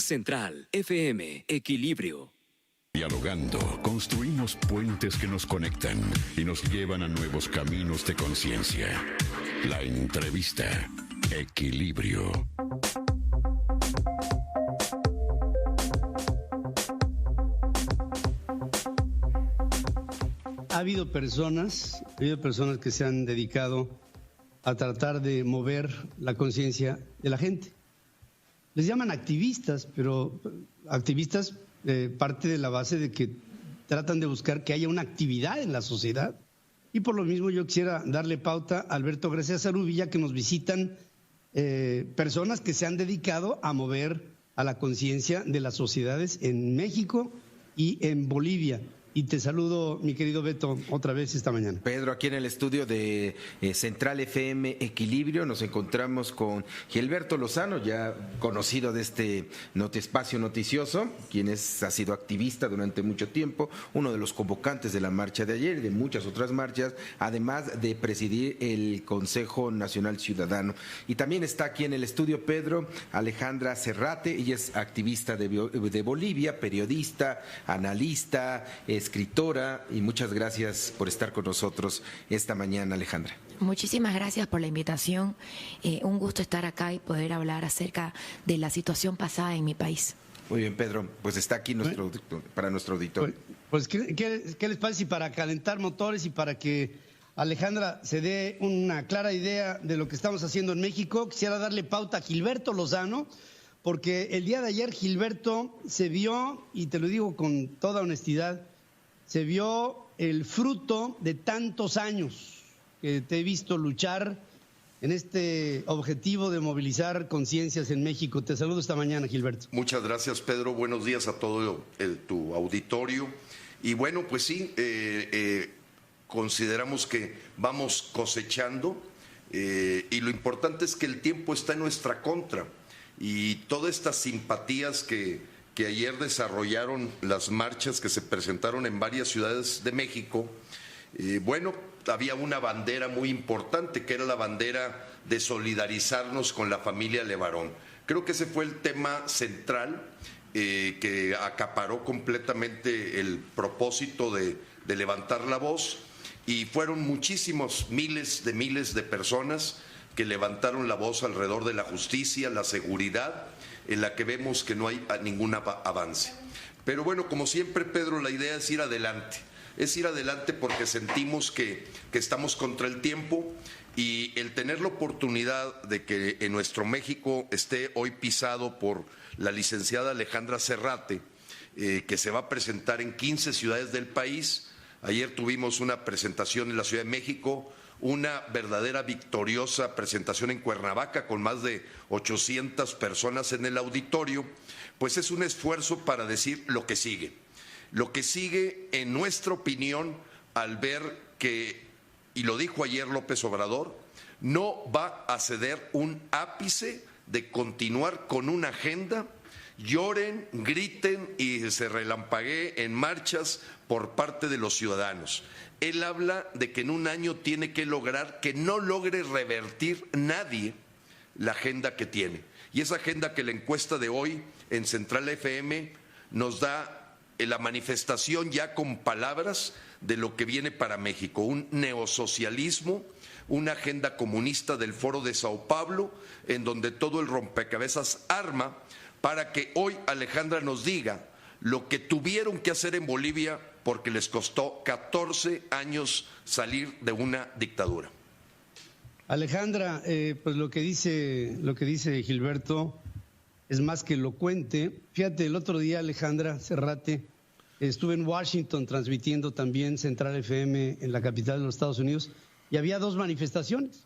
Central FM, Equilibrio. Dialogando, construimos puentes que nos conectan y nos llevan a nuevos caminos de conciencia. La entrevista, Equilibrio. Ha habido personas que se han dedicado a tratar de mover la conciencia de la gente. Les llaman activistas, pero activistas parte de la base de que tratan de buscar que haya una actividad en la sociedad. Y por lo mismo yo quisiera darle pauta a Alberto García Zarubilla, que nos visitan personas que se han dedicado a mover a la conciencia de las sociedades en México y en Bolivia. Y te saludo, mi querido Beto, otra vez esta mañana. Pedro, aquí en el estudio de Central FM Equilibrio nos encontramos con Gilberto Lozano, ya conocido de este espacio noticioso, quien ha sido activista durante mucho tiempo, uno de los convocantes de la marcha de ayer y de muchas otras marchas, además de presidir el Consejo Nacional Ciudadano. Y también está aquí en el estudio, Pedro, Alejandra Serrate, ella es activista de Bolivia, periodista, analista, escritora, y muchas gracias por estar con nosotros esta mañana, Alejandra. Muchísimas gracias por la invitación. Un gusto estar acá y poder hablar acerca de la situación pasada en mi país. Muy bien, Pedro, pues está aquí para nuestro auditorio. Pues ¿qué les parece? Y para calentar motores y para que Alejandra se dé una clara idea de lo que estamos haciendo en México, quisiera darle pauta a Gilberto Lozano, porque el día de ayer Gilberto se vio, y te lo digo con toda honestidad, se vio el fruto de tantos años que te he visto luchar en este objetivo de movilizar conciencias en México. Te saludo esta mañana, Gilberto. Muchas gracias, Pedro. Buenos días a todo tu auditorio. Y bueno, pues sí, consideramos que vamos cosechando y lo importante es que el tiempo está en nuestra contra y todas estas simpatías que ayer desarrollaron las marchas que se presentaron en varias ciudades de México, bueno, había una bandera muy importante que era la bandera de solidarizarnos con la familia Levarón. Creo que ese fue el tema central que acaparó completamente el propósito de levantar la voz, y fueron muchísimos miles de personas que levantaron la voz alrededor de la justicia, la seguridad, en la que vemos que no hay ningún avance. Pero bueno, como siempre, Pedro, la idea es ir adelante. Es ir adelante porque sentimos que estamos contra el tiempo, y el tener la oportunidad de que en nuestro México esté hoy pisado por la licenciada Alejandra Serrate, que se va a presentar en 15 ciudades del país. Ayer tuvimos una presentación en la Ciudad de México, una verdadera victoriosa presentación en Cuernavaca con más de 800 personas en el auditorio. Pues es un esfuerzo para decir lo que sigue. Lo que sigue, en nuestra opinión, al ver que, y lo dijo ayer López Obrador, no va a ceder un ápice de continuar con una agenda. Lloren, griten y se relampaguee en marchas por parte de los ciudadanos. Él habla de que en un año tiene que lograr que no logre revertir nadie la agenda que tiene. Y esa agenda que la encuesta de hoy en Central FM nos da la manifestación ya con palabras de lo que viene para México, un neosocialismo, una agenda comunista del Foro de Sao Paulo, en donde todo el rompecabezas arma para que hoy Alejandra nos diga lo que tuvieron que hacer en Bolivia porque les costó 14 años salir de una dictadura. Alejandra, pues lo que dice Gilberto es más que elocuente. Fíjate, el otro día, Alejandra Serrate, estuve en Washington transmitiendo también Central FM en la capital de los Estados Unidos, y había dos manifestaciones.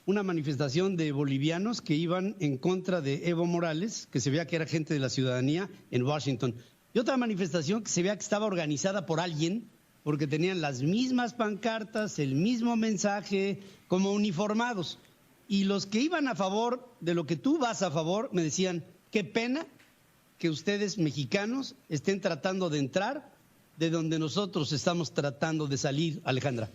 Una manifestación de bolivianos que iban en contra de Evo Morales, que se veía que era gente de la ciudadanía en Washington, y otra manifestación que se veía que estaba organizada por alguien, porque tenían las mismas pancartas, el mismo mensaje, como uniformados. Y los que iban a favor de lo que tú vas a favor me decían, qué pena que ustedes mexicanos estén tratando de entrar de donde nosotros estamos tratando de salir, Alejandra.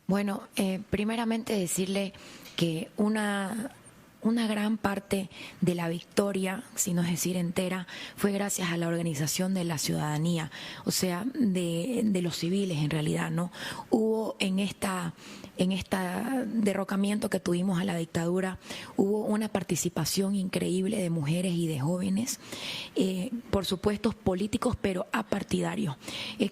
Bueno, primeramente decirle que una una gran parte de la victoria, si no es decir entera, fue gracias a la organización de la ciudadanía, o sea, de los civiles en realidad, ¿no? Hubo en esta derrocamiento que tuvimos a la dictadura, hubo una participación increíble de mujeres y de jóvenes, por supuesto políticos, pero apartidarios.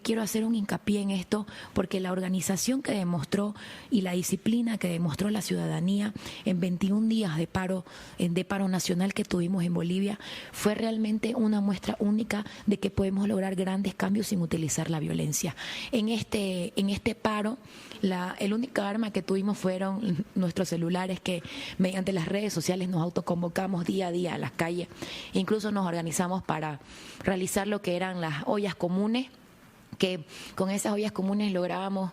Quiero hacer un hincapié en esto porque la organización que demostró y la disciplina que demostró la ciudadanía en 21 días de paro nacional que tuvimos en Bolivia fue realmente una muestra única de que podemos lograr grandes cambios sin utilizar la violencia. En este paro, el única arma que tuvimos fueron nuestros celulares, que mediante las redes sociales nos autoconvocamos día a día a las calles. Incluso nos organizamos para realizar lo que eran las ollas comunes, que con esas ollas comunes lográbamos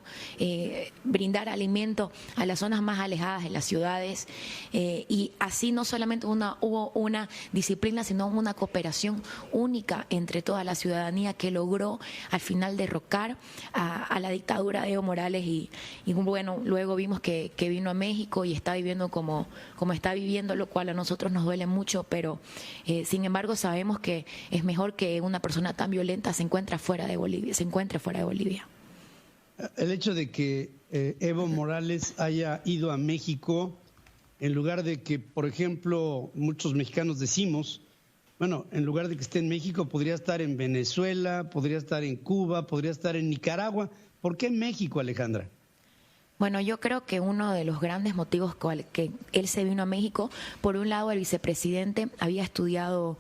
brindar alimento a las zonas más alejadas de las ciudades, y así no solamente hubo una disciplina, sino una cooperación única entre toda la ciudadanía que logró al final derrocar a la dictadura de Evo Morales y bueno, luego vimos que vino a México y está viviendo como está viviendo, lo cual a nosotros nos duele mucho, pero sin embargo sabemos que es mejor que una persona tan violenta se encuentre fuera de Bolivia. El hecho de que Evo Morales haya ido a México, en lugar de que, por ejemplo, muchos mexicanos decimos, bueno, en lugar de que esté en México, podría estar en Venezuela, podría estar en Cuba, podría estar en Nicaragua. ¿Por qué en México, Alejandra? Bueno, yo creo que uno de los grandes motivos que él se vino a México, por un lado el vicepresidente había estudiado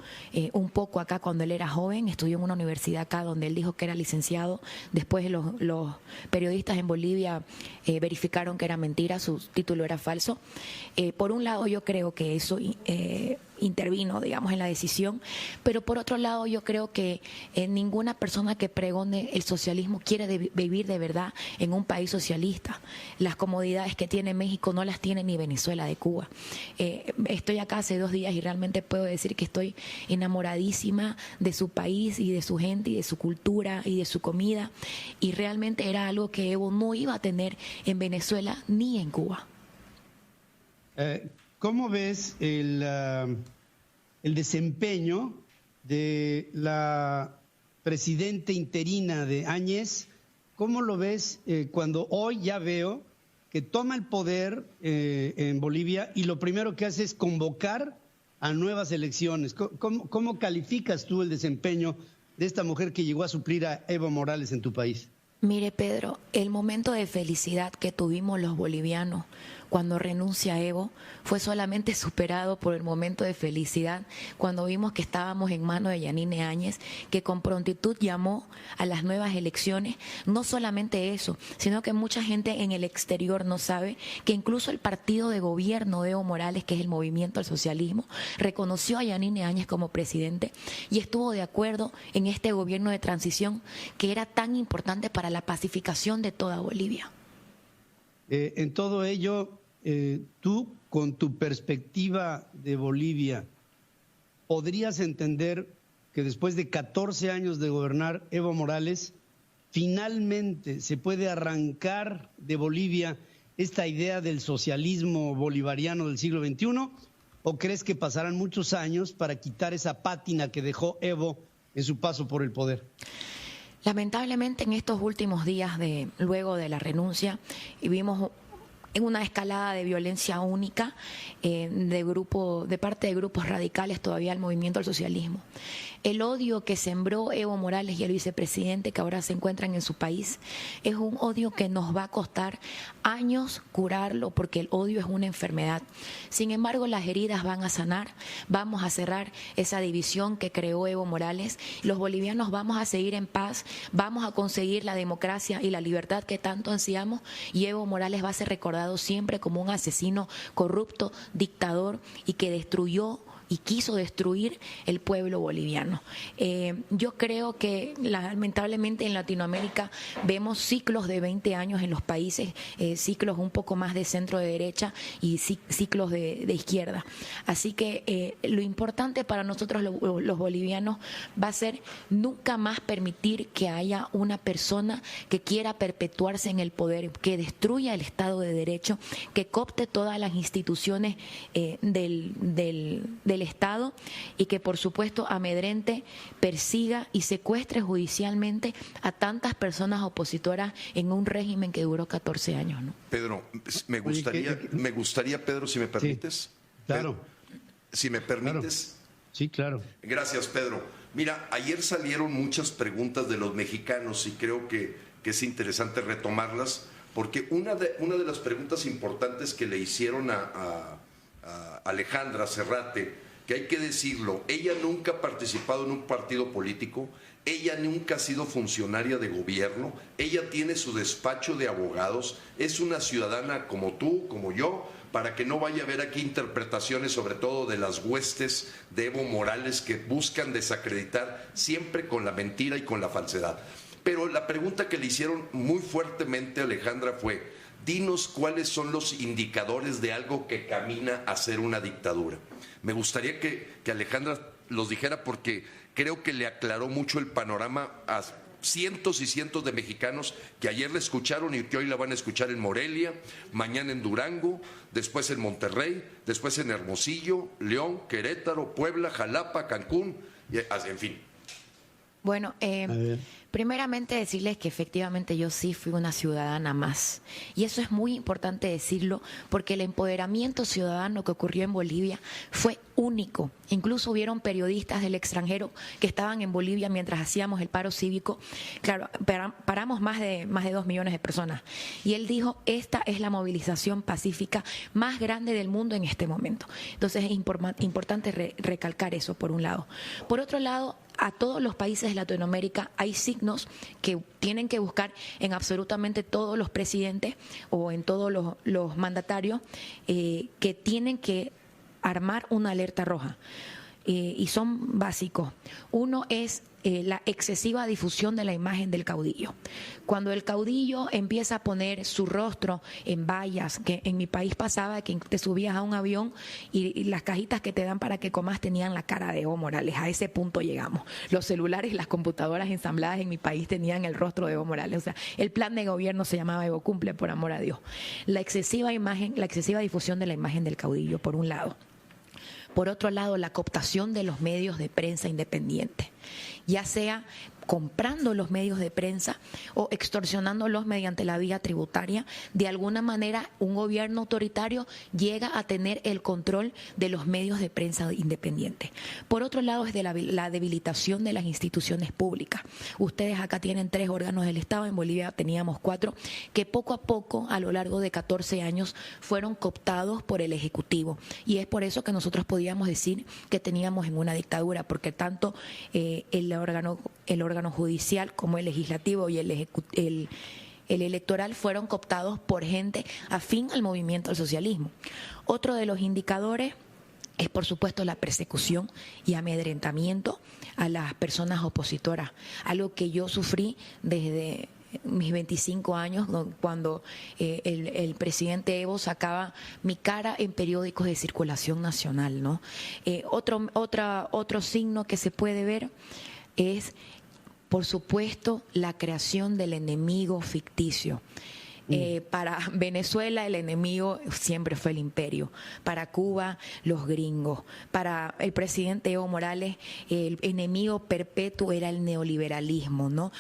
un poco acá cuando él era joven, estudió en una universidad acá donde él dijo que era licenciado, después los periodistas en Bolivia verificaron que era mentira, su título era falso. Por un lado yo creo que eso intervino, digamos, en la decisión, pero por otro lado yo creo que ninguna persona que pregone el socialismo quiere vivir de verdad en un país socialista. Las comodidades que tiene México no las tiene ni Venezuela de Cuba. Estoy acá hace 2 días y realmente puedo decir que estoy enamoradísima de su país y de su gente y de su cultura y de su comida, y realmente era algo que Evo no iba a tener en Venezuela ni en Cuba. ¿Cómo ves el desempeño de la presidenta interina de Áñez? ¿Cómo lo ves cuando hoy ya veo que toma el poder en Bolivia y lo primero que hace es convocar a nuevas elecciones? ¿Cómo calificas tú el desempeño de esta mujer que llegó a suplir a Evo Morales en tu país? Mire, Pedro, el momento de felicidad que tuvimos los bolivianos cuando renuncia Evo fue solamente superado por el momento de felicidad cuando vimos que estábamos en manos de Yanine Áñez, que con prontitud llamó a las nuevas elecciones. No solamente eso, sino que mucha gente en el exterior no sabe que incluso el partido de gobierno de Evo Morales, que es el Movimiento al Socialismo, reconoció a Yanine Áñez como presidente y estuvo de acuerdo en este gobierno de transición que era tan importante para la pacificación de toda Bolivia. En todo ello, tú, con tu perspectiva de Bolivia, ¿podrías entender que después de 14 años de gobernar Evo Morales, finalmente se puede arrancar de Bolivia esta idea del socialismo bolivariano del siglo XXI? ¿O crees que pasarán muchos años para quitar esa pátina que dejó Evo en su paso por el poder? Lamentablemente en estos últimos días luego de la renuncia vimos en una escalada de violencia única de parte de grupos radicales todavía al movimiento al socialismo. El odio que sembró Evo Morales y el vicepresidente que ahora se encuentran en su país es un odio que nos va a costar años curarlo, porque el odio es una enfermedad. Sin embargo, las heridas van a sanar, vamos a cerrar esa división que creó Evo Morales, los bolivianos vamos a seguir en paz, vamos a conseguir la democracia y la libertad que tanto ansiamos, y Evo Morales va a ser recordado siempre como un asesino corrupto, dictador, y que destruyó y quiso destruir el pueblo boliviano. Yo creo que lamentablemente en Latinoamérica vemos ciclos de 20 años en los países, ciclos un poco más de centro de derecha y ciclos de izquierda. Así que lo importante para nosotros los bolivianos va a ser nunca más permitir que haya una persona que quiera perpetuarse en el poder, que destruya el Estado de Derecho, que coopte todas las instituciones del Estado y que por supuesto amedrente, persiga y secuestre judicialmente a tantas personas opositoras en un régimen que duró 14 años, ¿no? Pedro, me gustaría, Pedro, si me permites. Sí, claro. Pedro, si me permites. Claro. Sí, claro. Gracias, Pedro. Mira, ayer salieron muchas preguntas de los mexicanos y creo que es interesante retomarlas, porque una de las preguntas importantes que le hicieron a Alejandra Serrate, que hay que decirlo, ella nunca ha participado en un partido político, ella nunca ha sido funcionaria de gobierno, ella tiene su despacho de abogados, es una ciudadana como tú, como yo, para que no vaya a haber aquí interpretaciones, sobre todo de las huestes de Evo Morales, que buscan desacreditar siempre con la mentira y con la falsedad. Pero la pregunta que le hicieron muy fuertemente a Alejandra fue: dinos cuáles son los indicadores de algo que camina a ser una dictadura. Me gustaría que Alejandra los dijera, porque creo que le aclaró mucho el panorama a cientos y cientos de mexicanos que ayer la escucharon y que hoy la van a escuchar en Morelia, mañana en Durango, después en Monterrey, después en Hermosillo, León, Querétaro, Puebla, Jalapa, Cancún, en fin. Bueno, primeramente decirles que efectivamente yo sí fui una ciudadana más. Y eso es muy importante decirlo, porque el empoderamiento ciudadano que ocurrió en Bolivia fue único. Incluso hubieron periodistas del extranjero que estaban en Bolivia mientras hacíamos el paro cívico. Claro, paramos más de 2 millones de personas. Y él dijo: esta es la movilización pacífica más grande del mundo en este momento. Entonces es importante recalcar eso, por un lado. Por otro lado, a todos los países de Latinoamérica hay signos que tienen que buscar en absolutamente todos los presidentes o en todos los mandatarios, que tienen que armar una alerta roja. Y son básicos. Uno es la excesiva difusión de la imagen del caudillo. Cuando el caudillo empieza a poner su rostro en vallas, que en mi país pasaba que te subías a un avión y las cajitas que te dan para que comas tenían la cara de Evo Morales. A ese punto llegamos. Los celulares y las computadoras ensambladas en mi país tenían el rostro de Evo Morales. O sea, el plan de gobierno se llamaba Evo Cumple, por amor a Dios. La excesiva difusión de la imagen del caudillo, por un lado. Por otro lado, la cooptación de los medios de prensa independientes, ya sea comprando los medios de prensa o extorsionándolos mediante la vía tributaria. De alguna manera, un gobierno autoritario llega a tener el control de los medios de prensa independientes. Por otro lado, es de la debilitación de las instituciones públicas. Ustedes acá tienen 3 órganos del Estado, en Bolivia teníamos 4, que poco a poco, a lo largo de 14 años, fueron cooptados por el Ejecutivo. Y es por eso que nosotros podíamos decir que teníamos en una dictadura, porque tanto el órgano judicial como el legislativo y el electoral fueron cooptados por gente afín al movimiento al socialismo. Otro de los indicadores es, por supuesto, la persecución y amedrentamiento a las personas opositoras, algo que yo sufrí desde mis 25 años, cuando el presidente Evo sacaba mi cara en periódicos de circulación nacional, ¿no? Otro signo que se puede ver es, por supuesto, la creación del enemigo ficticio. Para Venezuela el enemigo siempre fue el imperio, para Cuba los gringos, para el presidente Evo Morales el enemigo perpetuo era el neoliberalismo, ¿no?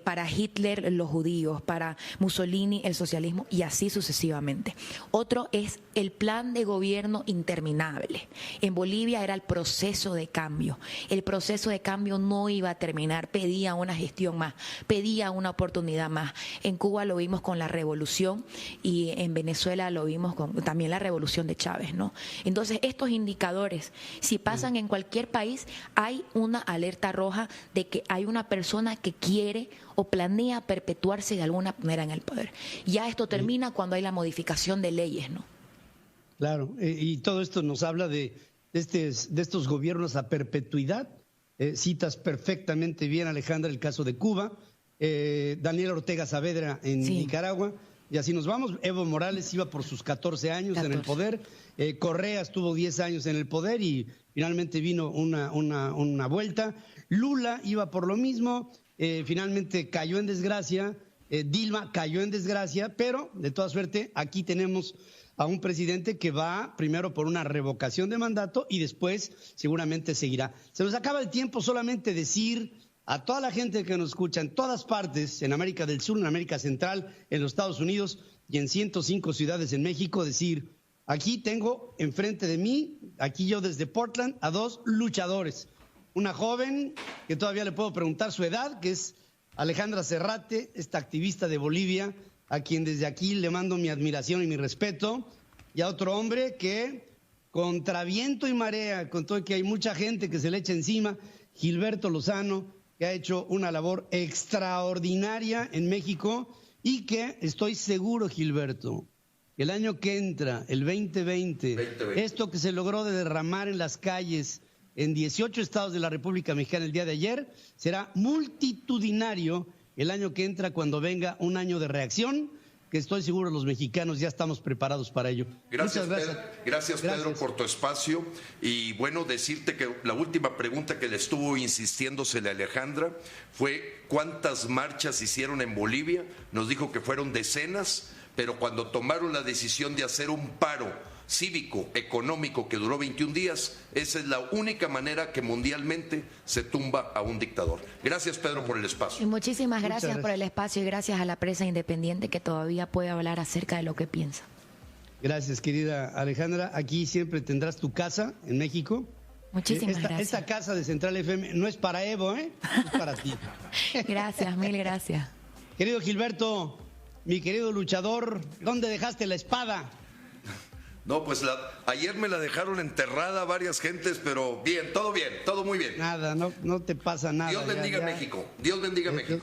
Para Hitler los judíos, para Mussolini el socialismo, y así sucesivamente. Otro es el plan de gobierno interminable. En Bolivia era el proceso de cambio. El proceso de cambio no iba a terminar, pedía una gestión más, pedía una oportunidad más. En Cuba lo vimos con la revolución y en Venezuela lo vimos con también la revolución de Chávez, ¿no? Entonces, estos indicadores, si pasan en cualquier país, hay una alerta roja de que hay una persona que quiere o planea perpetuarse de alguna manera en el poder. Ya esto termina cuando hay la modificación de leyes, ¿no? Claro, y todo esto nos habla de de estos gobiernos a perpetuidad. Citas perfectamente bien, Alejandra, el caso de Cuba, Daniel Ortega Saavedra en Nicaragua, y así nos vamos. Evo Morales iba por sus 14 años en el poder, Correa estuvo 10 años en el poder y finalmente vino una vuelta. Lula iba por lo mismo, finalmente cayó en desgracia. Dilma cayó en desgracia, pero de toda suerte aquí tenemos a un presidente que va primero por una revocación de mandato y después seguramente seguirá. Se nos acaba el tiempo, solamente decir a toda la gente que nos escucha en todas partes, en América del Sur, en América Central, en los Estados Unidos y en 105 ciudades en México, decir, aquí tengo enfrente de mí, aquí yo desde Portland, a dos luchadores. Una joven, que todavía le puedo preguntar su edad, que es Alejandra Serrate, esta activista de Bolivia, a quien desde aquí le mando mi admiración y mi respeto, y a otro hombre que, contra viento y marea, con todo que hay mucha gente que se le echa encima, Gilberto Lozano, que ha hecho una labor extraordinaria en México y que estoy seguro, Gilberto, que el año que entra, el 2020, esto que se logró de derramar en las calles en 18 estados de la República Mexicana el día de ayer, será multitudinario el año que entra cuando venga un año de reacción, que estoy seguro los mexicanos ya estamos preparados para ello. Gracias, Pedro, por tu espacio. Y bueno, decirte que la última pregunta que le estuvo insistiéndosele a Alejandra fue ¿cuántas marchas hicieron en Bolivia? Nos dijo que fueron decenas, pero cuando tomaron la decisión de hacer un paro cívico, económico, que duró 21 días, esa es la única manera que mundialmente se tumba a un dictador. Gracias, Pedro, por el espacio. Y muchísimas gracias por el espacio y gracias a la prensa independiente que todavía puede hablar acerca de lo que piensa. Gracias, querida Alejandra. Aquí siempre tendrás tu casa en México. Muchísimas gracias. Esta casa de Central FM no es para Evo, es para ti. Gracias, mil gracias. Querido Gilberto, mi querido luchador, ¿dónde dejaste la espada? No, pues ayer me la dejaron enterrada varias gentes, pero bien, todo muy bien. Nada, no te pasa nada. Dios bendiga México, Dios bendiga México.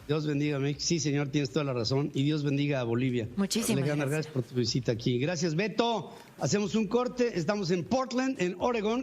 Dios bendiga México, sí señor, tienes toda la razón, y Dios bendiga a Bolivia. Muchísimas gracias por tu visita aquí. Gracias, Beto. Hacemos un corte, estamos en Portland, en Oregon.